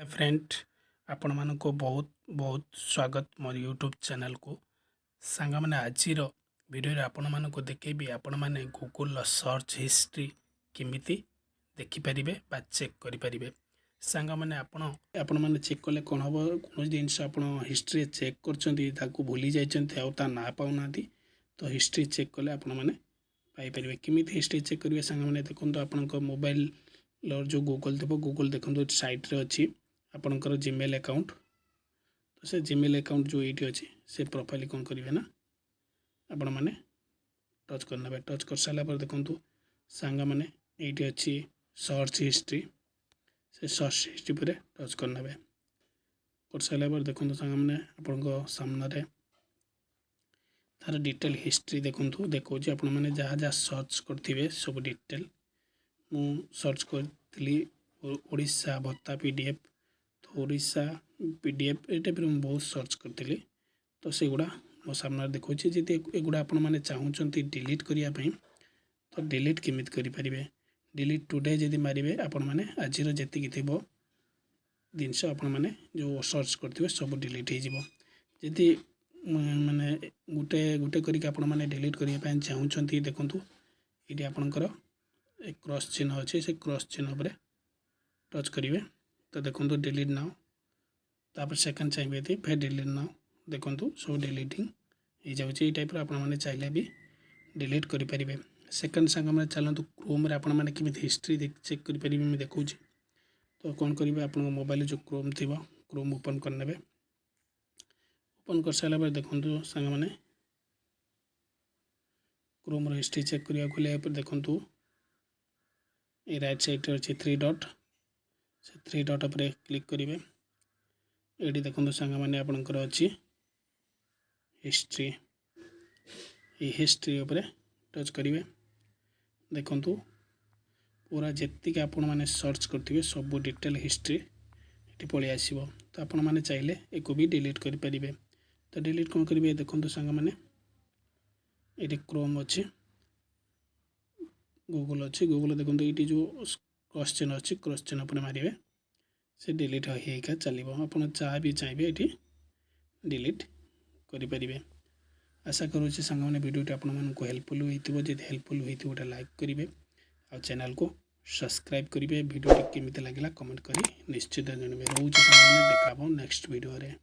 Friend आपण मानक बहुत बहुत स्वागत मोर यूट्यूब चैनल को सांग मैंने आज वीडियो आपण मानक देखेबी आपण मैंने गूगल सर्च हिस्ट्री केमिति देखिपारे बा चेक करें सांग मैंने आपण मैंने चेक कले कौन हम कौन जिनस आप हिस्ट्री चेक कर भूली जाता ना पाऊना तो हिस्ट्री चेक कले आपण मैंने पाइपर केमी हिस्ट्री चेक करेंगे सांग मैंने देखो आपण मोबाइल जो गूगल थी गूगल देखो साइट रे अच्छी आपणकर जीमेल अकाउंट तो से जीमेल अकाउंट जो ये अच्छी से प्रोफाइल कौन करेंगे ना आपण मैंने टच करने टच कर सारापर देखो सांग मैंने ये अच्छी सर्च हिस्ट्री से सर्च हिस्ट्री पर टच करने कर सारापर देखो सांग मैंने आपण सामने तार डिटेल हिस्ट्री देखो देखो आपण मैंने जहाँ जहाँ सर्च करेंगे सब डिटेल मु सर्च करी ओडिशा भत्ता पीडीएफ तो ओडिशा पीडीएफ ये टाइप बहुत सर्च करी तो से गुड़ा मो सामने देखो जी एगुड़ा आपण मैंने चाहूँगी डिलीट करने तो डिलीट केमी करें डिलीट टुडे जदि मारे आपण मैंने आज जी थी जिनस आपण मैंने जो सर्च करेंगे सब डिलीट होती माने गोटे गोटे करके आपण मैंने डिलीट करने चाहूँगी देखूँ ये आपणकर एक क्रॉस चिन्ह अच्छे से क्रॉस चिन्ह पर टच करेंगे तो देखो डिलीट नाउ तापर सेकंड चाहिए थी फिर डिलीट नाउ देखो सब डिलीटिंग हो जाए टाइप आप चाहिए भी डिलीट करें सेकंड सांग मैंने चलतु क्रोम आप हिस्ट्री चेक करेंगे मुझे देखा तो कौन करेंगे आप मोबाइल जो क्रोम थी क्रोम ओपन करने ओपन कर सारापर देखो सांग मैंने क्रोम हिस्ट्री चेक करने देखो ये राइट साइड अच्छे थ्री डॉट से थ्री डॉट पर क्लिक करेंगे ये देखो सांग मैंने आपणकर अच्छी हिस्ट्री ये हिस्ट्री उपर टच करेंगे देखो पूरा जी आपण मैंने सर्च करेंगे सब डिटेल हिस्ट्री ये पलि आसो तो आपण मैंने चाहिए एक भी डिलीट करें तो डिलीट कौन करेंगे देखो सांग मैंने ये क्रोम अच्छी गूगल अच्छी गूगल देखो ये जो क्रॉस चिन्ह अच्छी क्रॉस चिन्ह पर मारे से डिलीट होगा चलो आप जहाँ भी चाहिए ये डिलीट करें आशा करुँच सांग मैंने वीडियो आपको हेल्पफुल होती जब हेल्पफुल होती गोटे लाइक करेंगे आ चैनल को सब्सक्राइब करेंगे वीडियो केमी लगे कमेंट करी निश्चित जनइबे रोचे देखा नेक्स्ट वीडियो रे।